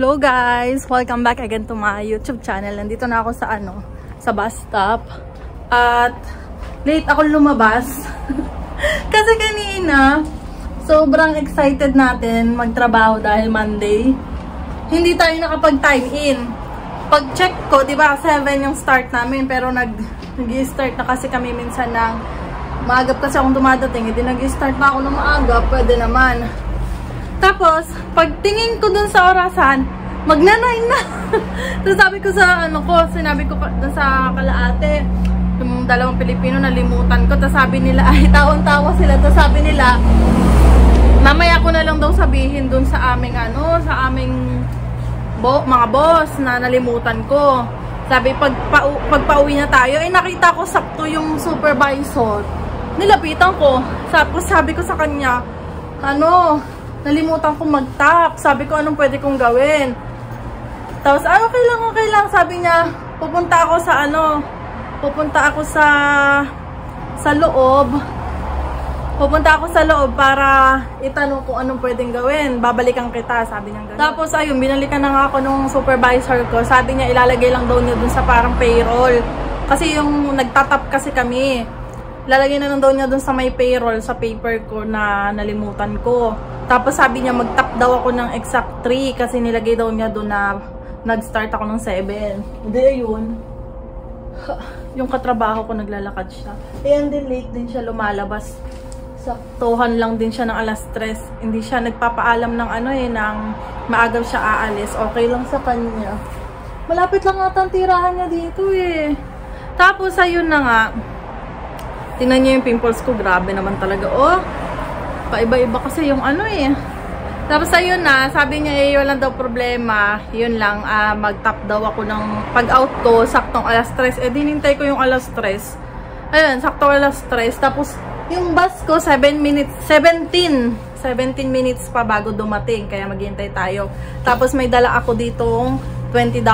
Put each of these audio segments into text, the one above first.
Hello guys! Welcome back again to my YouTube channel. Nandito na ako sa sa bus stop. At late ako lumabas. Kasi kanina, sobrang excited natin magtrabaho dahil Monday. Hindi tayo nakapag-time in. Pag-check ko, di ba 7 yung start namin, pero nag-start na kasi kami minsan ng maagap kasi akong dumadating. Hindi nag-start na ako ng maagap, pwede naman. Tapos, pagtingin ko dun sa orasan, magna-9 na. Tapos sabi ko sa sinabi ko dun sa kalaate, yung dalawang Pilipino, nalimutan ko. Tapos sabi nila, ay tawang-tawa sila. Tapos sabi nila, mamaya ko na lang daw sabihin dun sa aming sa aming mga boss na nalimutan ko. Sabi, pagpauwi na tayo, nakita ko sakto yung supervisor. Nilapitan ko. Tapos sabi ko sa kanya, nalimutan ko mag-tap. Sabi ko, anong pwede kong gawin? Tapos, okay lang. Sabi niya, pupunta ako sa loob. Pupunta ako sa loob para itanong kung anong pwedeng gawin. Babalikan kita, sabi niya. Tapos, ayun, binalikan na nga ako nung supervisor ko. Sabi niya, ilalagay lang daw niya dun sa parang payroll. Kasi yung nagtatap kasi kami. Lalagay na lang daw niya dun sa may payroll, sa paper ko na nalimutan ko. Tapos sabi niya, mag-tap daw ako ng exact 3 kasi nilagay daw niya dun na nag-start ako ng 7. Hindi, ayun. Yung katrabaho ko, naglalakad siya. Ayan din, late din siya lumalabas. Saktuhan lang din siya ng alas 3. Hindi siya nagpapaalam ng ng maagaw siya aalis. Okay lang sa kanya. Malapit lang ata ang tirahan niya dito eh. Tapos, ayun na nga. Tingnan niyo yung pimples ko. Grabe naman talaga. Oh, paiba-iba kasi yung Tapos ayun na, sabi niya walang daw problema. Yun lang, mag-tap daw ako ng pag-out ko, saktong alas 3. Dinintay ko yung alas 3. Ayun, saktong alas 3. Tapos yung bus ko, 17 minutes pa bago dumating. Kaya maghihintay tayo. Tapos may dala ako ditong $20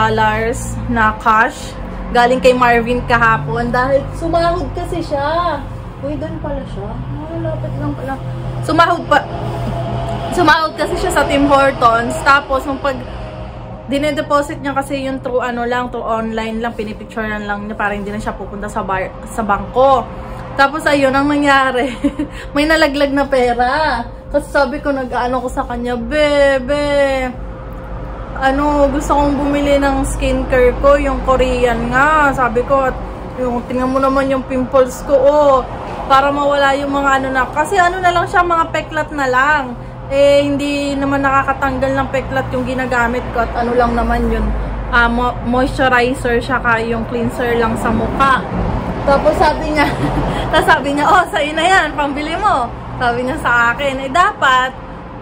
na cash. Galing kay Marvin kahapon. Dahil sumahod kasi siya. Uy, doon pala siya. Lapit lang pala. Sumahod kasi siya sa Tim Hortons. Tapos, nung pag dinedeposit niya kasi yung through through online lang, pinipicturean lang niya para hindi na siya pupunta sa bangko. Tapos, ayun ang nangyari. May nalaglag na pera. Kasi sabi ko, ko sa kanya, bebe, gusto kong bumili ng skincare ko, yung Korean nga. Sabi ko, tingnan mo naman yung pimples ko, para mawala yung mga na. Kasi na lang siya, mga peklat na lang. Hindi naman nakakatanggal ng peklat yung ginagamit ko. At lang naman yun, moisturizer siya, yung cleanser lang sa mukha. Tapos sabi niya, sa'yo na yan, pambili mo. Sabi niya sa akin, dapat,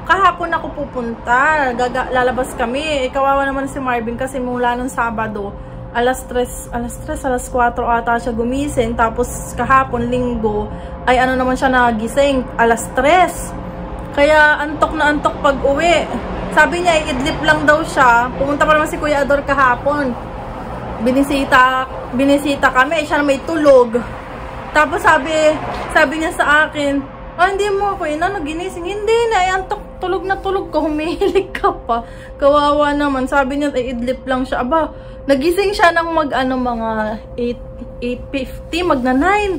kahapon ako pupunta, lalabas kami. Kawawa naman si Marvin kasi mula nung Sabado, alas 4 ata siya gumising. Tapos kahapon, Linggo, ay naman siya nagising, alas 3. Kaya antok na antok pag uwi. Sabi niya, idlip lang daw siya. Pumunta pa naman si Kuya Ador kahapon. Binisita kami, siya na may tulog. Tapos sabi niya sa akin, hindi mo ako ginising. Hindi na, antok. Tulog na tulog ko, humihilig ka pa. Kawawa naman. Sabi niya, idlip lang siya. Aba, nagising siya ng mga 8:50, magna 9.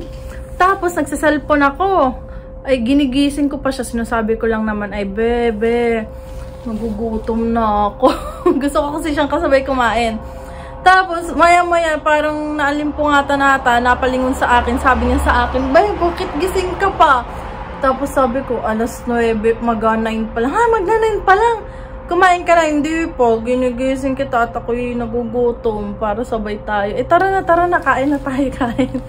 Tapos, nagsiselfon ako. Ay, ginigising ko pa siya. Sinasabi ko lang naman, ay, bebe, nagugutom na ako. Gusto ko kasi siyang kasabay kumain. Tapos, maya-maya, parang naalimpungatan ata, napalingon sa akin. Sabi niya sa akin, bay, bakit gising ka pa? Tapos sabi ko, alas 9, mag-9 pa lang. Mag-9 pa lang. Kumain ka na, hindi po. Ginigising kita at ako'y nagugutom para sabay tayo. Tara na, kain na tayo, kain.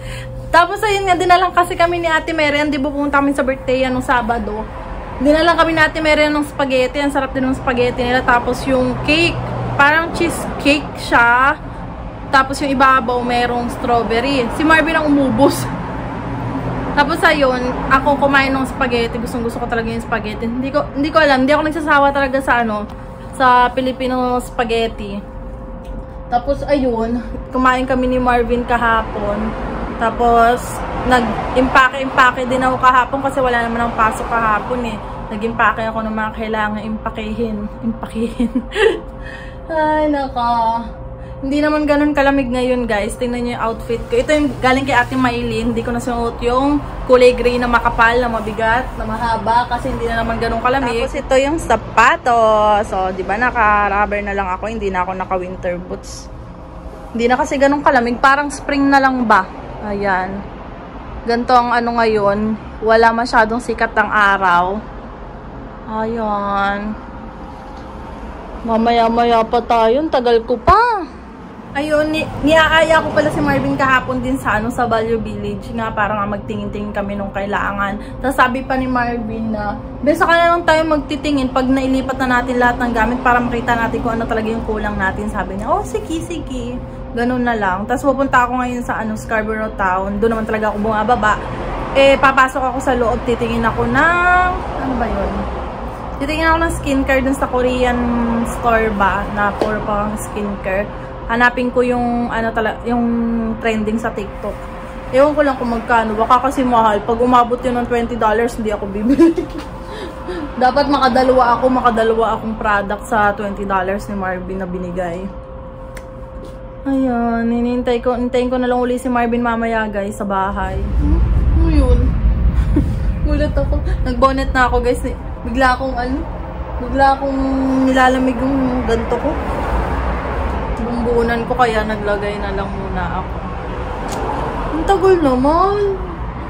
Tapos ayun nga, dinalang kasi kami ni Ate Merian. Di ba pumunta kami sa birthday nung Sabado? Dinalang kami ni Ate Merian ng spaghetti. Ang sarap din ng spaghetti nila. Tapos yung cake, parang cheesecake siya. Tapos yung ibabaw, merong strawberry. Si Marvin ang umubos. Tapos ayun, ako kumain ng spaghetti. Gustong-gusto ko talaga yung spaghetti. Hindi ko alam, hindi ako nagsasawa talaga sa Filipino spaghetti. Tapos ayun, kumain kami ni Marvin kahapon. Tapos nag-impake din ako kahapon kasi wala naman akong pasok kahapon eh. Nag-impake ako ng mga kailangan impakehin. Ay, naka. Hindi naman ganun kalamig ngayon, guys. Tingnan niyo yung outfit ko. Ito yung galing kay Ate Maylin. Hindi ko nasuot yung kulay gray na makapal, na mabigat, na mahaba. Kasi hindi na naman ganun kalamig. Tapos ito yung sapatos. So, di ba naka-rubber na lang ako. Hindi na ako naka-winter boots. Hindi na kasi ganun kalamig. Parang spring na lang ba? Ayan. Ganito ang ano ngayon. Wala masyadong sikat ng araw. Ayan. Mamaya-maya pa tayo. Tagal ko pa. Ayun, niaaya ko pala si Marvin kahapon din sa sa Value Village nga para nga magtingin-tingin kami nung kailangan. Tapos sabi pa ni Marvin na, besa ka na lang tayo magtitingin pag nailipat na natin lahat ng gamit para makita natin kung ano talaga yung kulang natin. Sabi niya, oh sige. Ganun na lang. Tapos pupunta ako ngayon sa Scarborough Town. Doon naman talaga ako bumababa. Papasok ako sa loob, titingin ako ng, ano ba yun? Titingin ako ng skincare dun sa Korean store ba na puro pang skincare. Hanapin ko yung yung trending sa TikTok. Ewan ko lang kung magkano. Baka kasi mahal. Pag umabot yun ng $20, hindi ako bibili. Dapat makadalawa akong product sa $20 ni Marvin na binigay. Ayan, hintayin ko na lang uli si Marvin mamaya, guys, sa bahay. Ano yun? Gulat ako. Nag-bonnet na ako, guys. Bigla akong nilalamig yung ganto ko. Bumbunan ko kaya naglagay na lang muna ako. Ang tagal naman.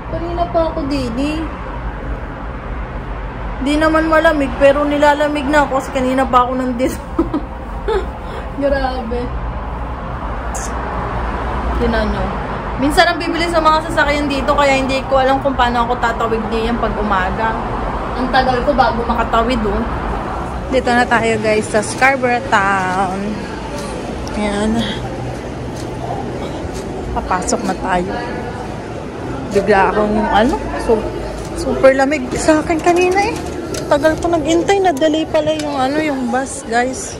Kanina pa ako dini. Di naman malamig pero nilalamig na ako kasi kanina pa ako nandito. Grabe. Tinan nyo. Minsan ang bibili sa mga sasakyan dito kaya hindi ko alam kung paano ako tatawid niyan pag umaga. Ang tagal ko bago makatawid oh. Dito na tayo guys sa Scarborough Town. Ayan. Papasok na tayo. Bigla akong super lamig sa akin kanina eh. Tagal ko nag-intay, na-delay pala yung bus, guys.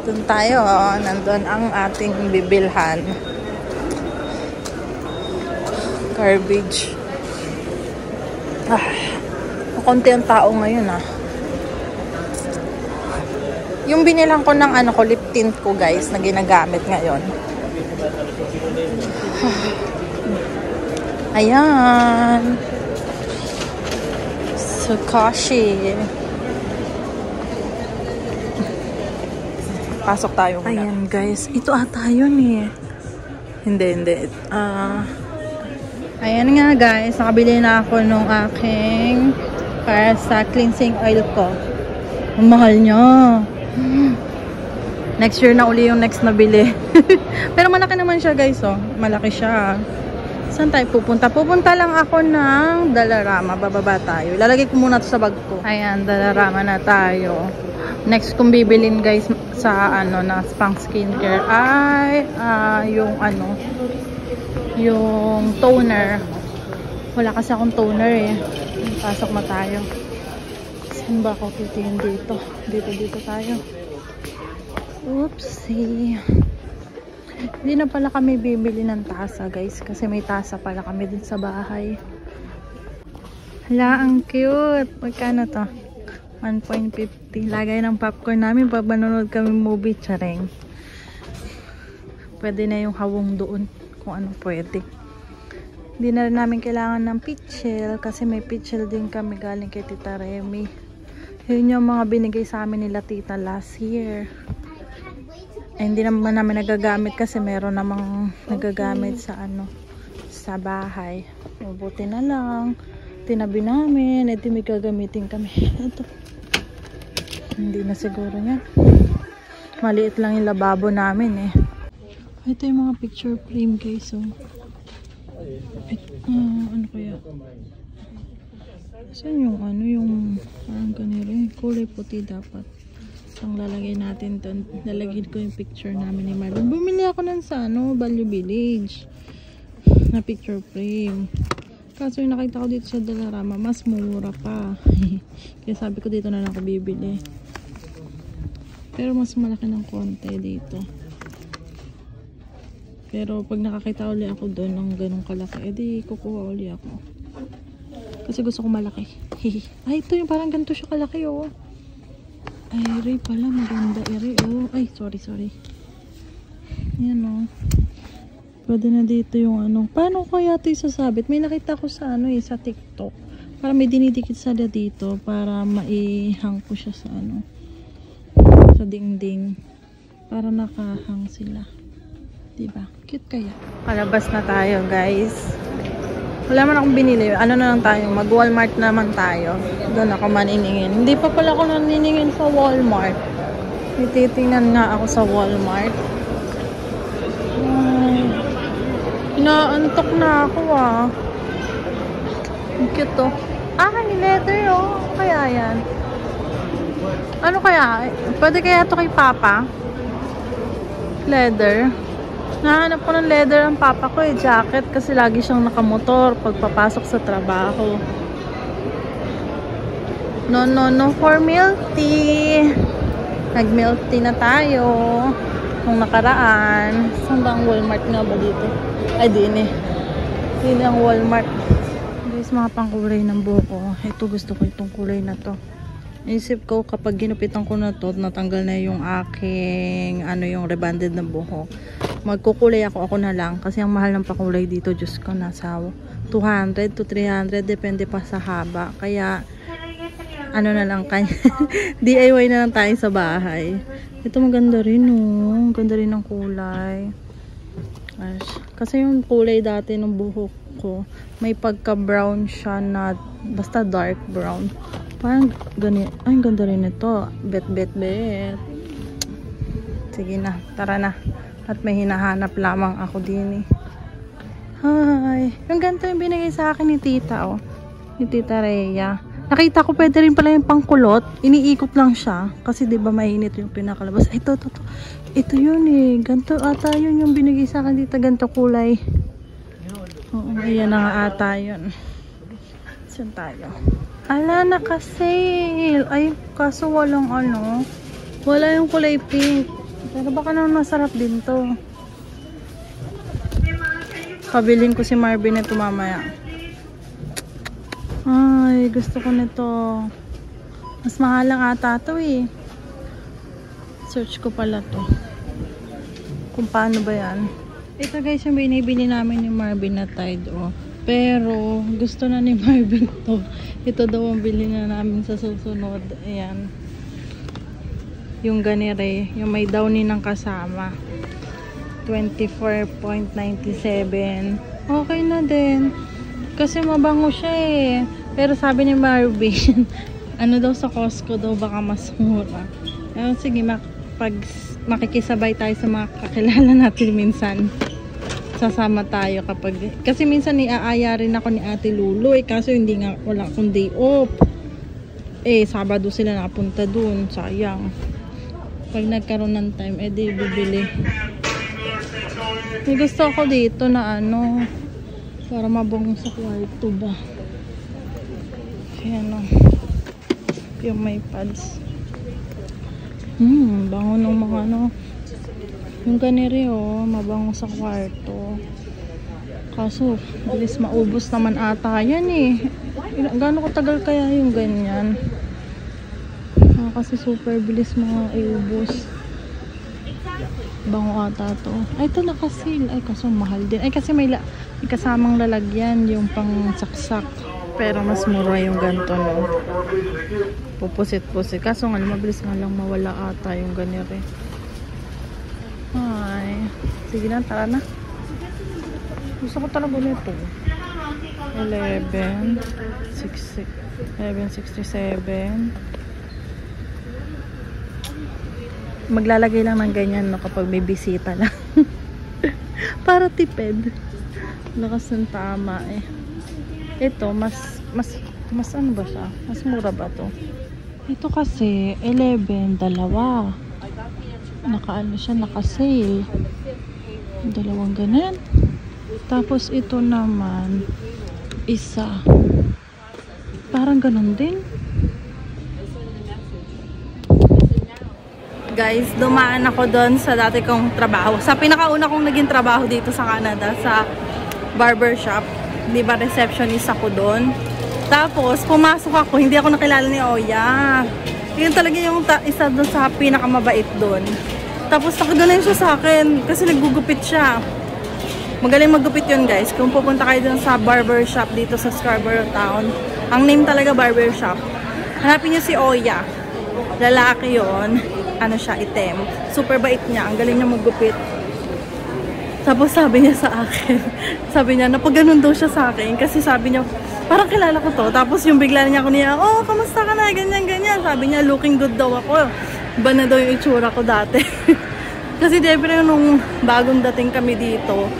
Doon tayo, nandun ang ating bibilhan. Garbage. Konti ang tao ngayon Yung binilang ko ng lip tint ko guys na ginagamit ngayon. Ayan. Sukashi. Pasok tayo muna. Ayan guys. Ito ata yun eh. Hindi. Ayan nga guys. Nakabili na ako nung aking para sa cleansing oil ko. Ang mahal niya. Next year na uli yung next na bili. Pero malaki naman siya guys malaki siya. Saan tayo pupunta? Pupunta lang ako ng Dollarama. Bababa tayo. Ilalagay ko muna to sa bag ko. Ayan, Dollarama na tayo. Next kong bibilin guys sa na pang skincare ay yung toner. Wala kasi akong toner eh. Pasok na tayo. Saan ba ako titingin dito? Dito tayo. Oopsie. Hindi na pala kami bibili ng tasa guys. Kasi may tasa pala kami din sa bahay. Hala, ang cute. Magkano to? 1.50. Lagay ng popcorn namin pag manonood kami movie. Tsareng. Pwede na yung hawong doon. Kung ano pwede. Hindi na rin namin kailangan ng pitchel. Kasi may pitchel din kami galing kay Tita Remy. Yun yung mga binigay sa amin nila tita last year. Hindi naman namin nagagamit kasi meron namang nagagamit sa sa bahay. Mabuti na lang. Tinabi namin. Ito may gagamitin kami. Ito. Hindi na siguro yan. Maliit lang yung lababo namin eh. Ito yung mga picture frame guys. Ano kaya? Saan yung yung parang ganito eh. Kulay puti dapat. Ang lalagay natin doon. Lalagyan ko yung picture namin ni Marvin. Bumili ako ng sa Value Village na picture frame. Kaso yung nakita ko dito sa Dollarama, mas mura pa. Kaya sabi ko dito na lang ako bibili. Pero mas malaki ng konti dito. Pero pag nakakita uli ako doon ng ganong kalaki, edi kukuha uli ako. Kasi gusto ko malaki. Ay, ito yung parang ganito siya kalaki oh. Ray pala, maganda. Ray, oh. Ay, sorry. Yan, oh. Pwede na dito yung ano. Paano kaya ito isasabit? May nakita ko sa ano sa TikTok. Para may dinidikit sila dito para maihang ko siya sa ano. Sa dingding. Para nakahang sila. Diba? Cute kaya. Palabas na tayo, guys. Wala man akong binili. Ano na lang tayo? Mag-Walmart naman tayo. Doon ako maniningin. Hindi pa pala ako naniningin sa Walmart. Titingnan nga ako sa Walmart. Inaantok na ako Ang cute to. Ni leather Ano kaya yan? Ano kaya? Pwede kaya ito kay Papa? Leather. Nahanap ko ng leather ang Papa ko jacket kasi lagi siyang nakamotor pagpapasok sa trabaho. No for milk tea. Nag-milk tea na tayo. Nung nakaraan. Saan ba ang Walmart nga ba dito? Ay, din ang Walmart. Guys, mga pangkulay ng buhok. Ito, gusto ko itong kulay na to. Isip ko, kapag ginupitan ko na to, natanggal na yung aking, yung rebonded na buhok. Magkukulay ako na lang. Kasi ang mahal ng pakulay dito, Diyos ko, nasa 200 to 300. Depende pa sa haba. Kaya, na lang kanya. DIY na lang tayo sa bahay. Ito maganda rin, Ang ganda rin ng kulay. Kasi yung kulay dati ng buhok ko, may pagka-brown siya na, basta dark brown. Parang ganito. Ay, ganda rin ito. Bet. Sige na, tara na. At may hinahanap lamang ako din Hi! Yung ganito yung binigay sa akin ni tita, Ni Tita Rhea. Nakita ko pwede rin pala yung pangkulot. Iniikot lang siya. Kasi diba mainit yung pinakalabas. Ito. Ito yun Ganto ata yun yung binigay sa akin dito. Ganto kulay. Oo, ayan na nga ata yun. Saan tayo? Ala, naka-sale. Ay, kaso walang wala yung kulay pink. Pero baka naman masarap din to. Pabilin ko si Marvin ito mamaya. Ay, gusto ko nito. Mas mahal lang ata to Search ko pala to. Kung paano ba yan. Ito guys, yung binibili namin ni Marvin na Tide Pero, gusto na ni Marvin to. Ito daw ang bili na namin sa susunod. Ayan. Yung ganire. Yung may downy ng kasama. 24.97. Okay na din. Kasi mabango siya Pero sabi ni Marvin, daw sa Costco daw baka mas mura. Sige, pag makikisabay tayo sa mga kakilala natin minsan, sasama tayo kasi minsan iaaya rin ako ni Ate Lulu kaso hindi nga, wala akong day off. Sabado sila nakapunta dun, sayang. Pag nagkaroon ng time, di bibili. May gusto ako dito na para mabango sa kwarto ba. Ayan yung may pads. Bango ng mga yung ganiri mabango sa kwarto. Kaso bilis maubos naman ata yan gaano katagal kaya yung ganyan? Kasi super bilis mga iubos. Bango ata to. Ay, ito nakasil. Ay, kaso mahal din. Ay, kasi may kasamang lalagyan yung pang saksak. Pero mas mura yung ganito pupusit-pusit. Kaso nga, mabilis nga lang mawala ata yung ganire. Ay. Sige na, tara na. Gusto ko talaga nito. 11.67. Maglalagay lang ng ganyan kapag may bisita lang. Para tipid. Lakas ng tama Ito, mas ano ba siya? Mas mura ba to? Ito kasi, 11, dalawa. Naka-sale. Dalawang ganun. Tapos ito naman, isa. Parang ganun din. Guys, dumaan ako doon sa dati kong trabaho. Sa pinakauna kong naging trabaho dito sa Canada, sa barbershop. Di ba, receptionist ako doon. Tapos, pumasok ako, hindi ako nakilala ni Oya. Yun talaga yung isa doon sa pinakamabait doon. Tapos nakaganon siya sa akin kasi naggugupit siya. Magaling maggupit yun guys. Kung pupunta kayo dun sa barber shop dito sa Scarborough Town, ang name talaga barber shop. Hanapin nyo si Oya. Lalaki yun. Ano siya, item. Super bait niya. Ang galing niya maggupit. Tapos sabi niya sa akin, sabi niya, napaganon daw siya sa akin. Kasi sabi niya, parang kilala ko to. Tapos yung bigla niya ako niya, oh, kamusta ka na? Ganyan, ganyan. Sabi niya, looking good daw ako. Iba na daw yung itsura ko dati. Kasi syempre nung bagong dating kami dito,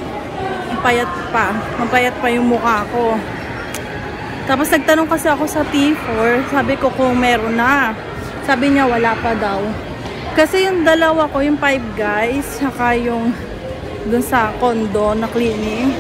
mapayat pa yung mukha ko. Tapos nagtanong kasi ako sa T4, sabi ko kung meron na. Sabi niya wala pa daw. Kasi yung dalawa ko, yung 5 guys, saka yung dun sa condo na cleaning,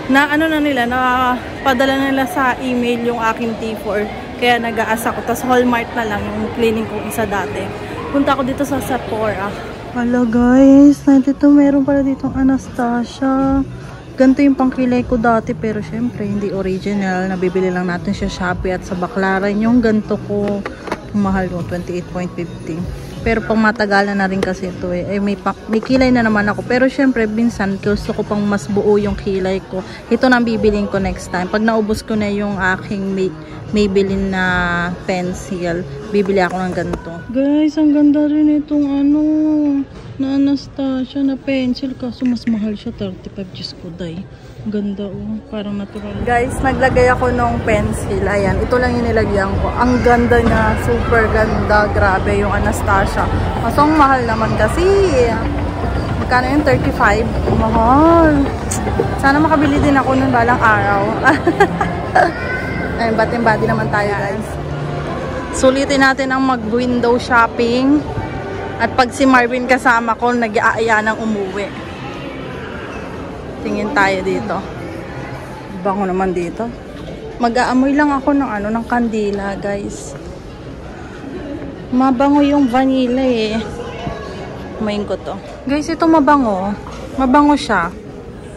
na ano na nila, na padala nila sa email yung aking T4. Kaya nag-aasa ko. Tapos Hallmark na lang yung cleaning kong isa dati. Punta ako dito sa Sephora. Hello guys, nandito meron pala ditong Anastasia. Ganito yung pangkilay ko dati, pero syempre hindi original. Nabibili lang natin siya Shopee at sa Baclaran. Yung ganito ko, mahal yung 28.50. Pero pang matagalan na rin kasi ito eh. May kilay na naman ako. Pero syempre, minsan gusto ko pang mas buo yung kilay ko. Ito na bibilin ko next time. Pag naubos ko na yung aking Maybelline na pencil, bibili ako ng ganito. Guys, ang ganda rin itong ano, na Anastasia na pencil. Kaso mas mahal siya, 35 Diyos ko, day. Ganda oh, parang natural. Guys, naglagay ako ng pencil. Ayan, ito lang yung nilagyan ko. Ang ganda niya, super ganda. Grabe yung Anastasia. Kaso ang mahal naman kasi. Magkano yung 35? Mahal. Sana makabili din ako ng balang araw. Ayun, batin-bati naman tayo guys. Sulitin natin ang mag-window shopping. At pag si Marvin kasama ko, nag-aaya ng umuwi. Tingin tayo dito. Bango naman dito. Mag-aamoy lang ako ng ano, ng kandila, guys. Mabango yung vanilla eh. Main ko to. Guys, ito mabango. Mabango siya.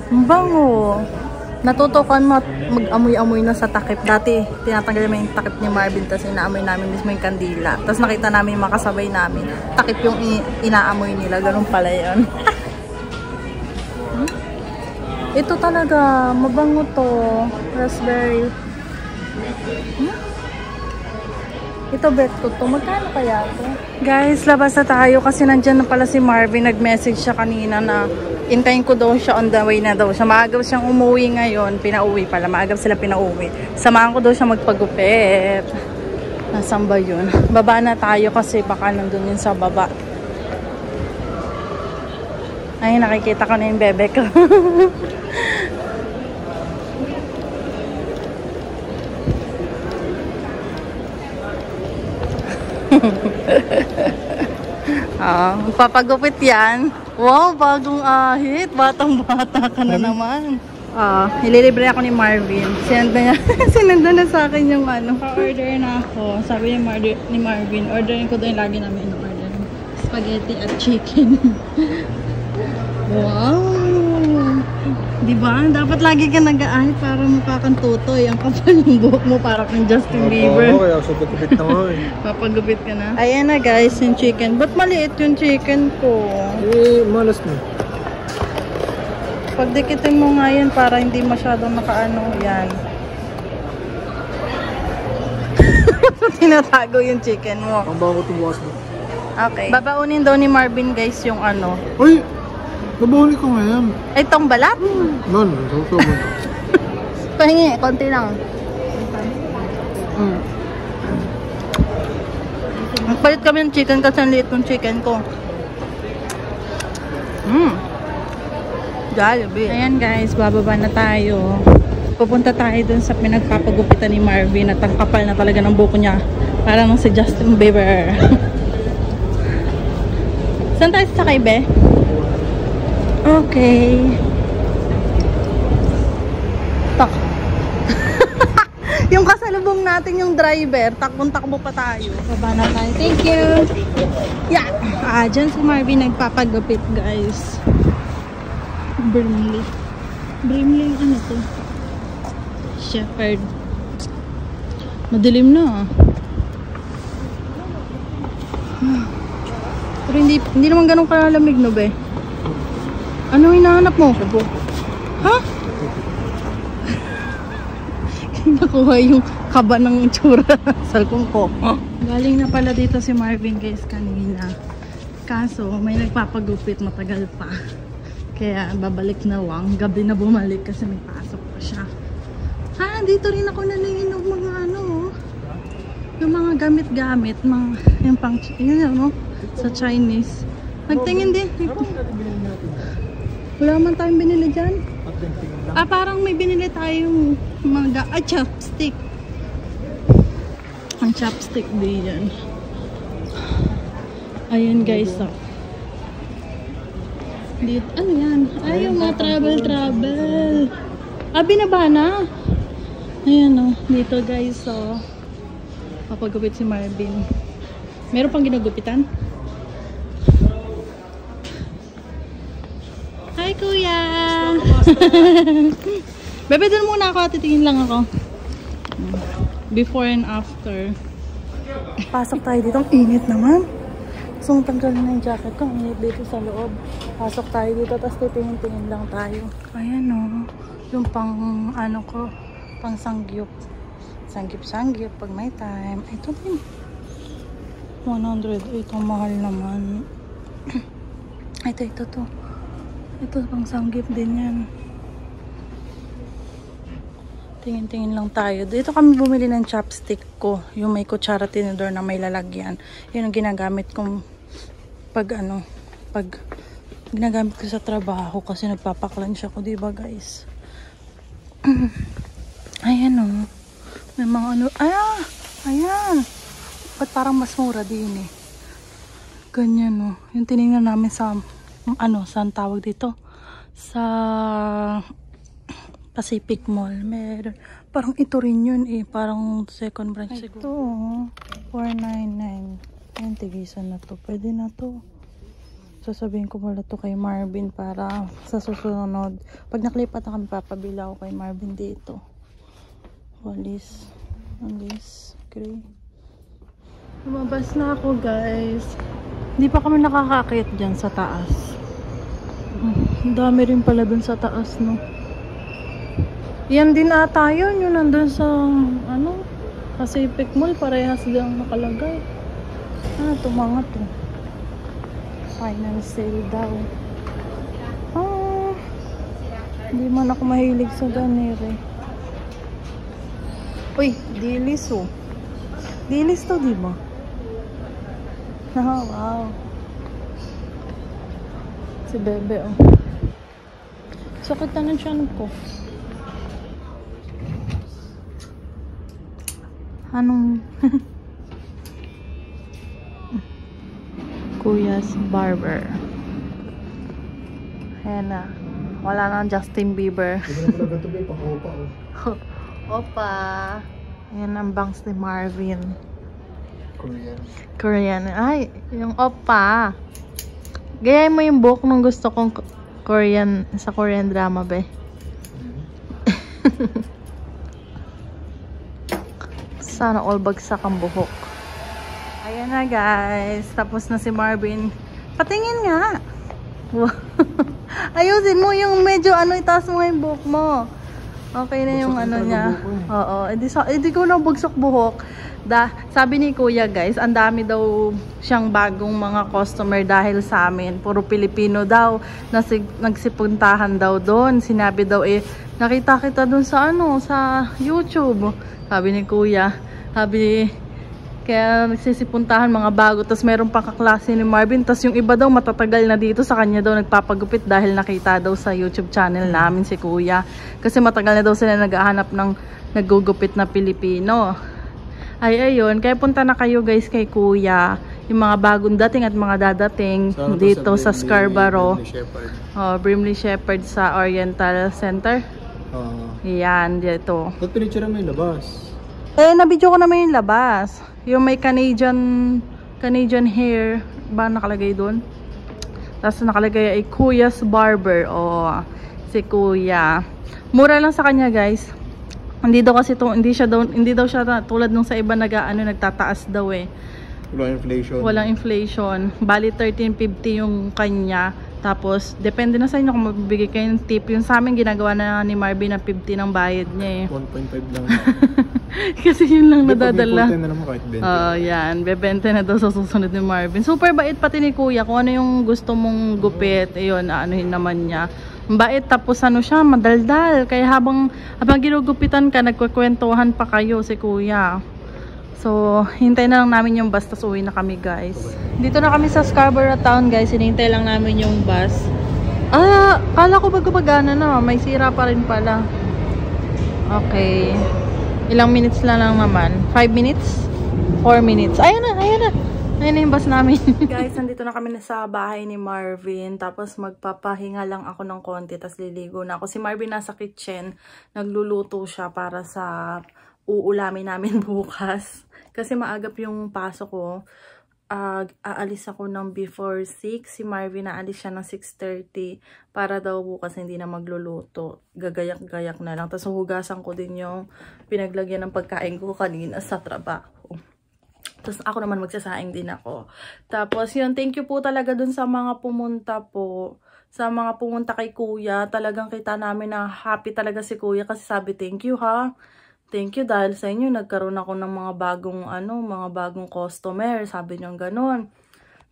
Mabango. Natutukan mag-amoy-amoy na sa takip. Dati, tinatanggal namin yung takip ni Marvin, tapos inaamoy namin mismo yung kandila. Tapos nakita namin yung makasabay namin. Takip yung inaamoy nila. Ganun pala yun. Ito talaga, mabango to. Raspberry. Ito bet ko to. Magkano kaya to? Guys, labas na tayo kasi nandyan na pala si Marvin. Nag-message siya kanina na intayin ko daw siya, on the way na daw siya. Maagaw siyang umuwi ngayon. Pinauwi pala. Maagaw sila pinauwi. Samahan ko daw siya magpagupit. Nasaan ba yun? Baba na tayo kasi baka nandun yun sa baba. Ay, nakikita ko na yung bebe ko. Papagupit yan. Wow, bagong ahit. Batang-bata ka na naman. Ililibre ako ni Marvin. Sinanda na sa akin yung ano. Pa-order na ako. Sabi ni Marvin, orderin ko doon yung lagi namin in-order. Spaghetti at chicken. Wow! Diba? Dapat lagi ka nag-aahit para mukha kang tutoy. Ang kapal ng buhok mo para kang Justin Bieber. Oo, kaya supagupit na mo eh. Papagupit ka na. Ayan na guys, yung chicken. Ba't maliit yung chicken ko? Eh, malas mo. Pagdikitin mo nga yan para hindi masyadong nakaano. Yan. Tinatago yung chicken mo. Ang bago itong bukas mo. Okay. Babaunin daw ni Marvin guys yung ano. Uy! Nabahuli ko ngayon. Itong balat? Nan, so mo. Pahingi, konti lang. Nagpalit kami ng chicken kasi ang liit ng chicken ko. Jollibee. Ayan guys, bababa na tayo. Pupunta tayo dun sa pinagpapagupitan ni Marvin at ang kapal na talaga ng buko niya. Parang si Justin Bieber. Saan tayo sasakay, be? Okay. Tak. Yung kasalubong natin yung driver, takbong-takbo pa tayo. Baba na tayo. Thank you. Yeah. Dyan si Marvin nagpapagupit, guys. Brimley. Brimley, ano to? Shepherd. Madilim na. Pero hindi naman ganun kalamig, no, be? Ano hinahanap mo? Shampoo. Ha? Nakuha yung kaba ng tsura sa salkong ko. Galing na pala dito si Marvin, guys, kanina. Kaso, may nagpapagupit, matagal pa. Kaya, babalik na wang. Gabi na bumalik kasi may pasok pa siya. Ha, dito rin ako naningin ng mga ano, yung mga gamit-gamit, yung pang, yun ano, sa Chinese. Nagtingin din. Wala man tayong binili dyan. Parang may binili tayong mga chopstick. Ang chopstick din yan. Ayan guys, oh. Dito, ano yan? Ay, yung mga travel. Binaba na. Ayan, oh. Dito guys, oh. Papagupit si Marvin. Meron pang ginagupitan? Hi, kuya! Bebe, dun muna ako. Titingin lang ako. Before and after. Pasok tayo dito. Ang init naman. So, tanggalin na yung jacket ko. Ang init dito sa loob. Pasok tayo dito. Tapos titingin-tingin lang tayo. Ayan o. Yung pang ano ko. Pang sangyup. Sangyup pag may time. Ito din. 100. Ito mahal naman. Ito to. Ito pang sangyup din yan. Tingin-tingin lang tayo. Dito kami bumili ng chopstick ko. Yung may kutsara tinidor na may lalagyan. Yun ang ginagamit kong pag ginagamit ko sa trabaho kasi nagpapaklansya ko, diba guys? Ayan o. May mga ano. Ayan. Ba't parang mas mura din eh. Ganyan o. Yung tinignan namin sa saan tawag dito? Sa Pacific Mall. Meron. Parang ito rin yun eh. Parang second branch siguro. Ito, 499. Ayan, tigisan na to. Pwede na to. Sasabihin ko pala to kay Marvin para sa susunod. Pag naklipat na kami, papabila ako kay Marvin dito. Walis. Walis. Gray. Lumabas na ako, guys. Hindi pa kami nakakakit dyan sa taas. Ang dami rin pala dun sa taas, no? Yan din ata yun. Yung nandun sa, Pacific Mall. Parehas lang nakalagay. Ito mga to. Final sale daw. Hindi man ako mahilig sa ganire. Uy, dilis oh. Dilis to, diba? Wow. Si Bebe, oh. Sakit na ng tiyan ko. Anong... Kuya's Barber. Ayan na. Wala na ang Justin Bieber. Hindi na pala ganito ba yung pang-opa, oh. Opa. Ayan ang bangs ni Marvin. Korean. Ay, yung opa. Gayahin mo yung buhok nung gusto kong Korean, sa Korean drama, be. Sana all bagsak ang buhok. Ayan na, guys. Tapos na si Marvin. Patingin nga. Ayusin mo yung medyo itaas mo yung buhok mo. Okay na yung niya. Oo. Hindi ko na bagsak buhok. Sabi ni Kuya, guys, ang dami daw siyang bagong mga customer dahil sa amin. Puro Pilipino daw. Nagsipuntahan daw doon. Sinabi daw nakita kita doon sa sa YouTube. Sabi ni Kuya. Kaya nagsisipuntahan mga bago. Tapos meron pang kaklase ni Marvin. Tapos yung iba daw matatagal na dito. Sa kanya daw nagpapagupit dahil nakita daw sa YouTube channel namin si Kuya. Kasi matagal na daw sila naghahanap ng naggugupit na Pilipino. Ayun. Kaya punta na kayo, guys, kay Kuya. Yung mga bagong dating at mga dadating dito sa Scarborough. Brimley Shepherd sa Oriental Center. Yan, dito. Ba't pinicture mo yung labas? Nabidyo ko naman yung labas. Yung may Canadian hair ba nakalagay doon? Tapos nakalagay ay Kuya's Barber. Si Kuya. Mura lang sa kanya, guys. Hindi daw kasi hindi daw siya tulad nung sa iba nagtataas daw eh. Walang inflation. Walang inflation. Bali 13.50 yung kanya. Tapos, depende na sa inyo kung magbibigay kayo ng tip. Yung sa amin, ginagawa na ni Marvin na 50 ng bayad niya eh. 1.5 lang. Kasi yun lang nadadala. Pag may 40 na naman kahit 20. Yan. Bebente na daw sa susunod ni Marvin. Super bait pati ni Kuya. Kung ano yung gusto mong gupit, ayun, aanuhin naman niya. Bait, tapos ano siya, madaldal. Kaya habang ginugupitan ka, nagkukwentuhan pa kayo si Kuya. So, hintay na lang namin yung bus, tas uwi na kami guys. Dito na kami sa Scarborough Town guys, hinintay lang namin yung bus. Kala ko gumagana na, may sira pa rin pala. Okay. Ilang minutes lang naman. 5 minutes? 4 minutes. Ayan na. Ayan na yung bus namin. Guys, nandito na kami sa bahay ni Marvin. Tapos magpapahinga lang ako ng konti, tas liligo na ako. Si Marvin nasa kitchen, nagluluto siya para sa uulamin namin bukas. Kasi maagap yung pasok ko. Aalis ako ng before 6. Si Marvin aalis siya ng 6:30 para daw bukas hindi na magluluto. Gagayak-gayak na lang. Tapos hugasan ko din yung pinaglagyan ng pagkain ko kanina sa trabaho. Tapos ako naman magsasaing din ako. Tapos yun, thank you po talaga dun sa mga pumunta po. Sa mga pumunta kay Kuya. Talagang kita namin na happy talaga si Kuya kasi sabi thank you ha. Thank you dahil sa inyo nagkaroon ako ng mga bagong customer, sabi niyo gano'n.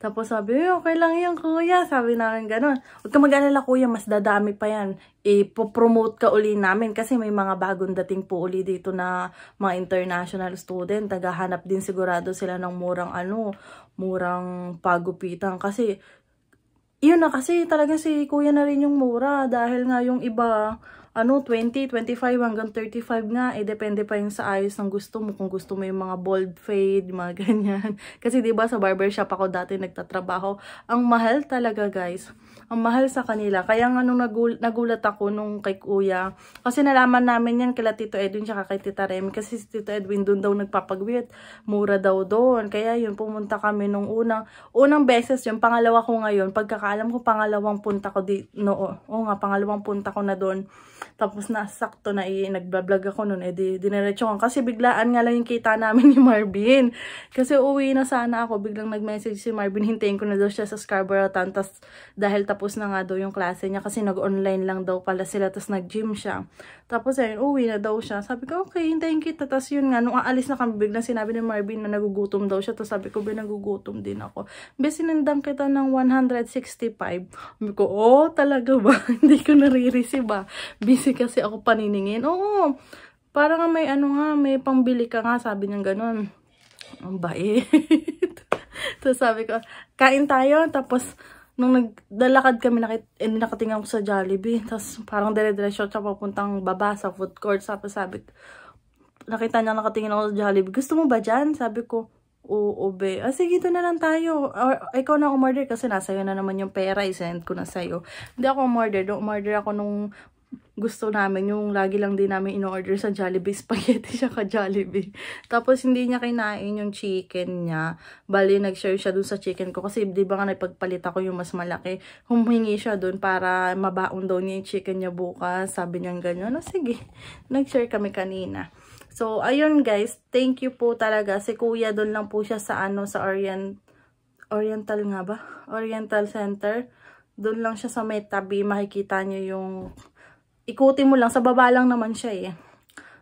Tapos sabi, okay lang yan Kuya, sabi namin gano'n. Huwag ka mag-alala Kuya, mas dadami pa yan. Ipo-promote ka uli namin kasi may mga bagong dating po uli dito na mga international student. Naghahanap din sigurado sila ng murang pagupitan kasi yun na kasi talaga si Kuya na rin yung mura dahil nga yung iba 20, 25 hanggang 35 nga, depende pa yung sa ayos ng gusto mo. Kung gusto mo yung mga bold fade, mga ganyan. Kasi diba sa barbershop ako dati nagtatrabaho. Ang mahal talaga guys. Ang mahal sa kanila. Kaya nga nung nagulat ako nung kay Kuya. Kasi nalaman namin yan kila Tito Edwin tsaka kay Tita Remy. Kasi si Tito Edwin dun daw nagpapagwit. Mura daw doon. Kaya yun, pumunta kami nung unang beses yung pangalawa ko ngayon. Pagkakaalam ko pangalawang punta ko pangalawang punta ko na doon. Tapos nasakto na nagbablog ako nun, diniretso ko. Kasi biglaan nga lang yung kita namin ni Marvin. Kasi uwi na sana ako, biglang nag-message si Marvin, hintayin ko na daw siya sa Scarborough Town. Tapos dahil tapos na nga daw yung klase niya, kasi nag-online lang daw pala sila, tapos nag-gym siya. Tapos ayun, uwi na daw siya. Sabi ko, okay, hintayin kita. Tapos yun nga, nung aalis na kami, biglang sinabi ni Marvin na nagugutom daw siya. Tapos sabi ko, nagugutom din ako. Sinendang kita ng 165. Sabi ko, talaga ba? Hindi ko nare-receive ba? Busy kasi ako paniningin. Oo, parang may may pambili ka nga, sabi niya ganun. Ang bait. Tapos sabi ko, kain tayo. Tapos, nung nagdalakad kami, nakatingin ako sa Jollibee. Tapos, parang dire-diretso siya papuntang baba sa food court. Tapos sabi, nakita niya nakatingin ako sa Jollibee. Gusto mo ba dyan? Sabi ko, oo, be. Sige, ito na lang tayo. Or, ikaw na umorder kasi nasa iyo na naman yung pera. I-send ko na sa'yo. Hindi ako umorder ako nung gusto namin, yung lagi lang din namin in-order sa Jollibee, spaghetti siya ka Jollibee. Tapos hindi niya kinain yung chicken niya. Bali, nag-share siya dun sa chicken ko. Kasi di ba nga nagpagpalit ako yung mas malaki. Humingi siya dun para mabaon daw niya yung chicken niya bukas. Sabi niya ganyan. Sige, nag-share kami kanina. So, ayun guys. Thank you po talaga. Si Kuya dun lang po siya sa sa Oriental nga ba? Oriental Center. Dun lang siya sa may tabi. Makikita niyo yung ikutin mo lang, sa baba lang naman siya eh.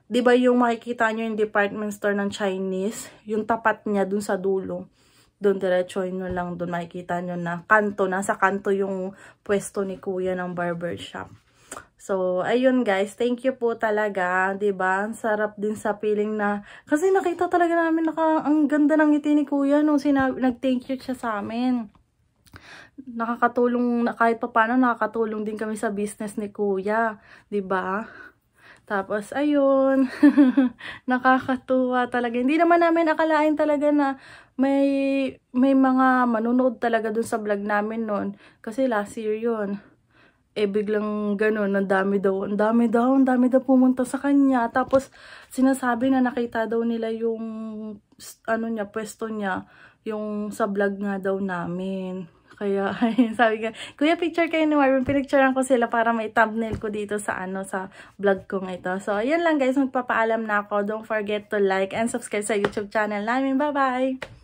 'Di ba yung makikita nyo yung department store ng Chinese, yung tapat niya dun sa dulo. Doon diretso nyo lang, doon makikita nyo na kanto, nasa kanto yung pwesto ni Kuya ng barbershop. So, ayun guys, thank you po talaga, 'di ba? Sarap din sa feeling na kasi nakita talaga namin ang ganda ng ngiti ni Kuya nung nag-thank you siya sa amin. Nakakatulong kahit papaano, nakakatulong din kami sa business ni Kuya, 'di ba? Tapos ayun, nakakatuwa talaga. Hindi naman namin akalain talaga na may mga manonood talaga dun sa vlog namin noon. Kasi last year 'yon. Biglang gano'n, ang dami daw pumunta sa kanya. Tapos sinasabi na nakita daw nila yung pwesto niya, yung sa vlog nga daw namin. Kaya, sabi nga, Kuya, picture kayo ni Marvin. Pinicturean ko sila para may thumbnail ko dito sa sa vlog kong ito. So, ayan lang guys, magpapaalam na ako. Don't forget to like and subscribe sa YouTube channel namin. Bye-bye!